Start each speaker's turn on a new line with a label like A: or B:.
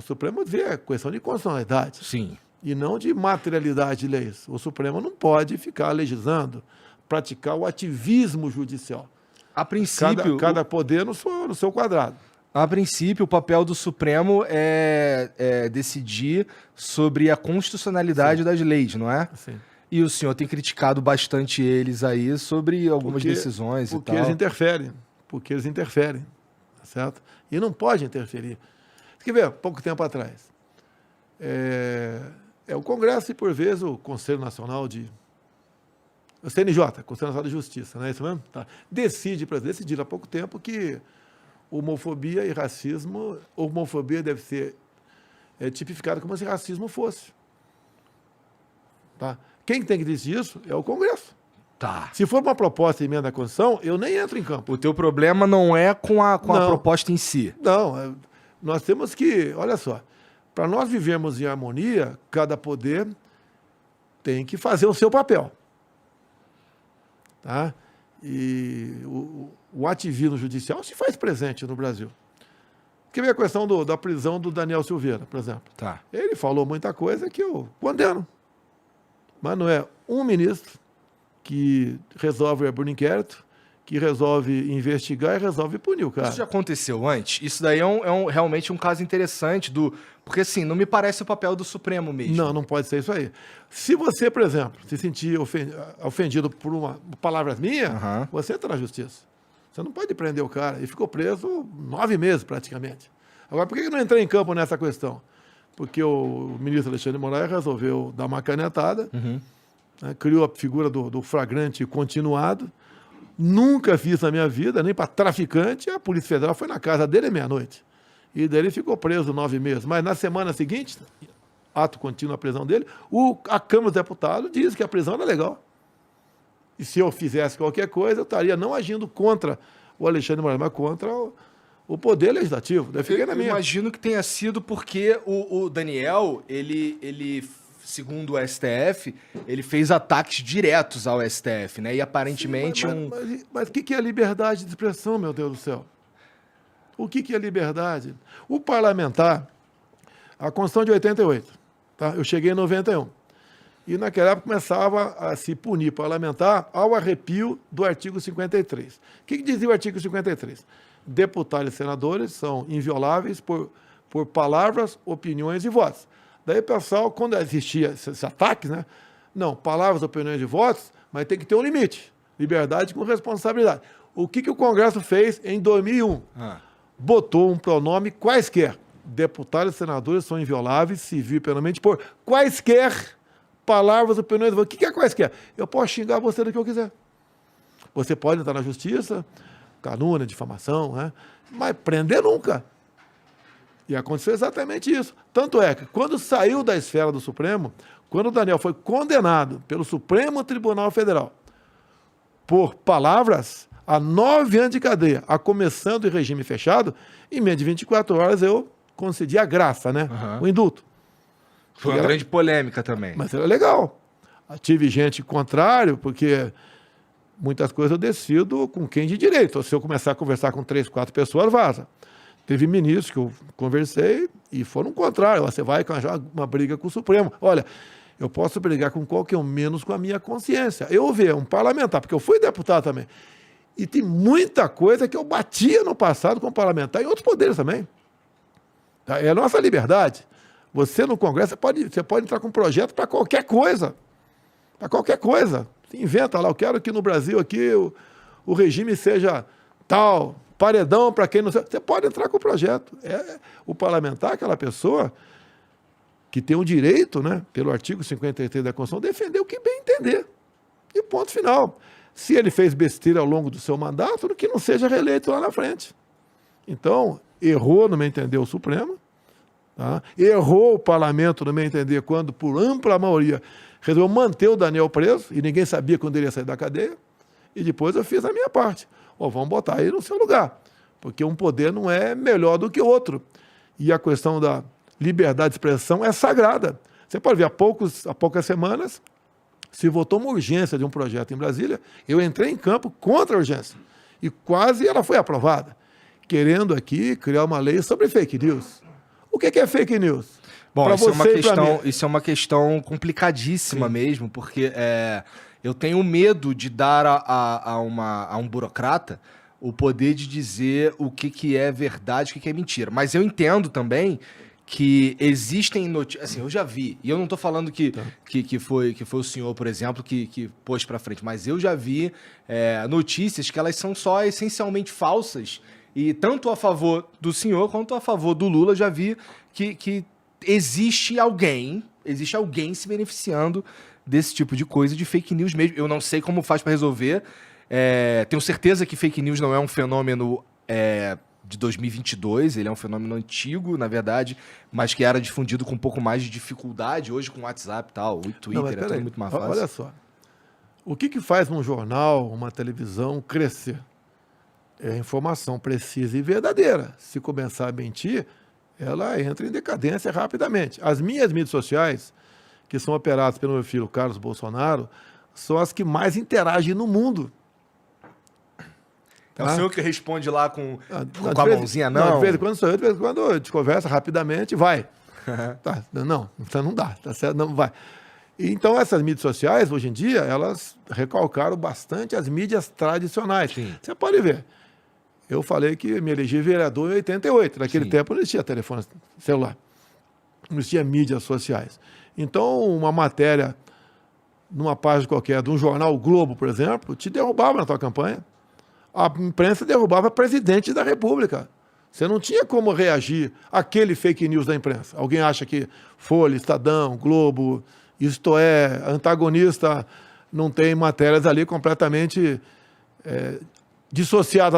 A: Supremo vê a questão de constitucionalidade.
B: Sim.
A: E não de materialidade de leis. O Supremo não pode ficar legislando, praticar o ativismo judicial.
B: A princípio...
A: Cada poder no seu quadrado.
B: A princípio, o papel do Supremo é decidir sobre a constitucionalidade das leis, não é?
A: Sim.
B: E o senhor tem criticado bastante eles aí sobre algumas decisões e tal.
A: Porque eles interferem, tá certo? E não pode interferir. Você quer ver, pouco tempo atrás, o Congresso e, por vezes, o Conselho Nacional o CNJ, Conselho Nacional de Justiça, não é isso mesmo? Tá. Decidiram há pouco tempo que homofobia e racismo, homofobia deve ser tipificada como se racismo fosse. Tá? Quem tem que decidir isso é o Congresso.
B: Tá.
A: Se for uma proposta de emenda à Constituição, eu nem entro em campo.
B: O teu problema não é com a proposta em si.
A: Não, nós temos que, olha só, para nós vivermos em harmonia, cada poder tem que fazer o seu papel. Tá? E o ativismo judicial se faz presente no Brasil. Quer ver a questão da prisão do Daniel Silveira, por exemplo?
B: Tá.
A: Ele falou muita coisa que eu condeno. Mas não é um ministro que resolve abrir um inquérito, que resolve investigar e resolve punir o cara.
B: Isso já aconteceu antes? Isso daí é realmente um caso interessante porque, assim, não me parece o papel do Supremo mesmo.
A: Não pode ser isso aí. Se você, por exemplo, se sentir ofendido por palavras minhas, você entra na justiça. Você não pode prender o cara. Ele ficou preso 9 meses, praticamente. Agora, por que eu não entrei em campo nessa questão? Porque o ministro Alexandre de Moraes resolveu dar uma canetada, né, criou a figura do flagrante continuado. Nunca fiz na minha vida, nem para traficante. A Polícia Federal foi na casa dele à meia-noite. E daí ele ficou preso 9 meses. Mas na semana seguinte, ato contínuo a prisão dele, a Câmara dos Deputados diz que a prisão era legal. E se eu fizesse qualquer coisa, eu estaria não agindo contra o Alexandre de Moraes, mas contra o Poder Legislativo. Daí fiquei na minha.
B: Eu imagino que tenha sido porque o Daniel, ele, segundo o STF, ele fez ataques diretos ao STF, né? E aparentemente
A: Mas o que é liberdade de expressão, meu Deus do céu? O que é liberdade? O parlamentar, a Constituição de 88, tá? Eu cheguei em 91. E naquela época começava a se punir parlamentar ao arrepio do artigo 53. O que dizia o artigo 53? Deputados e senadores são invioláveis por palavras, opiniões e votos. Daí, pessoal, quando existia esses ataques, né? Não, palavras, opiniões e votos, mas tem que ter um limite. Liberdade com responsabilidade. O que o Congresso fez em 2001? Botou um pronome quaisquer. Deputados e senadores são invioláveis, civil e penalmente, por quaisquer palavras, opiniões e votos. O que é quaisquer? Eu posso xingar você do que eu quiser. Você pode entrar na justiça, calúnia, difamação, né? Mas prender nunca. E aconteceu exatamente isso. Tanto é que, quando saiu da esfera do Supremo, quando o Daniel foi condenado pelo Supremo Tribunal Federal por palavras, a 9 anos de cadeia, a começando em regime fechado, em menos de 24 horas eu concedi a graça, né? O indulto.
B: Foi uma grande polêmica também.
A: Mas era legal. Tive gente contrário, porque muitas coisas eu decido com quem de direito. Se eu começar a conversar com 3, 4 pessoas, vaza. Teve ministros que eu conversei e foram contrários. Você vai arranjar uma briga com o Supremo. Olha, eu posso brigar com qualquer um, menos com a minha consciência. Eu vi um parlamentar, porque eu fui deputado também. E tem muita coisa que eu batia no passado com parlamentar em outros poderes também. É a nossa liberdade. Você no Congresso, você pode entrar com um projeto para qualquer coisa. Para qualquer coisa. Você inventa lá, eu quero que no Brasil aqui o regime seja tal, paredão para quem não... Você pode entrar com o projeto. O parlamentar, aquela pessoa que tem o direito, né, pelo artigo 53 da Constituição, defender o que bem entender. E ponto final. Se ele fez besteira ao longo do seu mandato, que não seja reeleito lá na frente. Então, errou, no meu entender, o Supremo. Tá? Errou o parlamento, no meu entender, quando, por ampla maioria, resolveu manter o Daniel preso, e ninguém sabia quando ele ia sair da cadeia. E depois eu fiz a minha parte. Vamos botar ele no seu lugar. Porque um poder não é melhor do que o outro. E a questão da liberdade de expressão é sagrada. Você pode ver, há poucas semanas, se votou uma urgência de um projeto em Brasília, eu entrei em campo contra a urgência. E quase ela foi aprovada, querendo aqui criar uma lei sobre fake news. O que é fake news?
B: Bom,
A: Pra
B: isso é uma
A: você e pra
B: questão,
A: mim.
B: isso é uma questão complicadíssima mesmo, porque eu tenho medo de dar a um burocrata o poder de dizer o que é verdade e o que é mentira. Mas eu entendo também que existem notícias. Assim, eu já vi, e eu não tô falando que foi o senhor, por exemplo, que pôs pra frente, mas eu já vi notícias que elas são só essencialmente falsas. E tanto a favor do senhor quanto a favor do Lula, já vi que existe alguém se beneficiando desse tipo de coisa, de fake news mesmo. Eu não sei como faz pra resolver. Tenho certeza que fake news não é um fenômeno de 2022, ele é um fenômeno antigo, na verdade, mas que era difundido com um pouco mais de dificuldade, hoje com o WhatsApp e tal, o Twitter, é tudo muito mais fácil.
A: Olha só, o que faz um jornal, uma televisão crescer? É informação precisa e verdadeira. Se começar a mentir, ela entra em decadência rapidamente. As minhas mídias sociais, que são operadas pelo meu filho Carlos Bolsonaro, são as que mais interagem no mundo.
B: É o senhor que responde lá com a
A: vez,
B: mãozinha, não?
A: De vez em quando sou eu, de vez em quando a gente conversa rapidamente, vai. Tá, não, então não dá, tá certo, não vai. Então essas mídias sociais, hoje em dia, elas recalcaram bastante as mídias tradicionais.
B: Sim.
A: Você pode ver. Eu falei que me elegi vereador em 88. Naquele tempo não existia telefone celular. Não existia mídias sociais. Então, uma matéria numa página qualquer, de um jornal, o Globo, por exemplo, te derrubava na tua campanha. A imprensa derrubava presidente da República. Você não tinha como reagir àquele fake news da imprensa. Alguém acha que Folha, Estadão, Globo, Isto É, antagonista, não tem matérias ali completamente dissociadas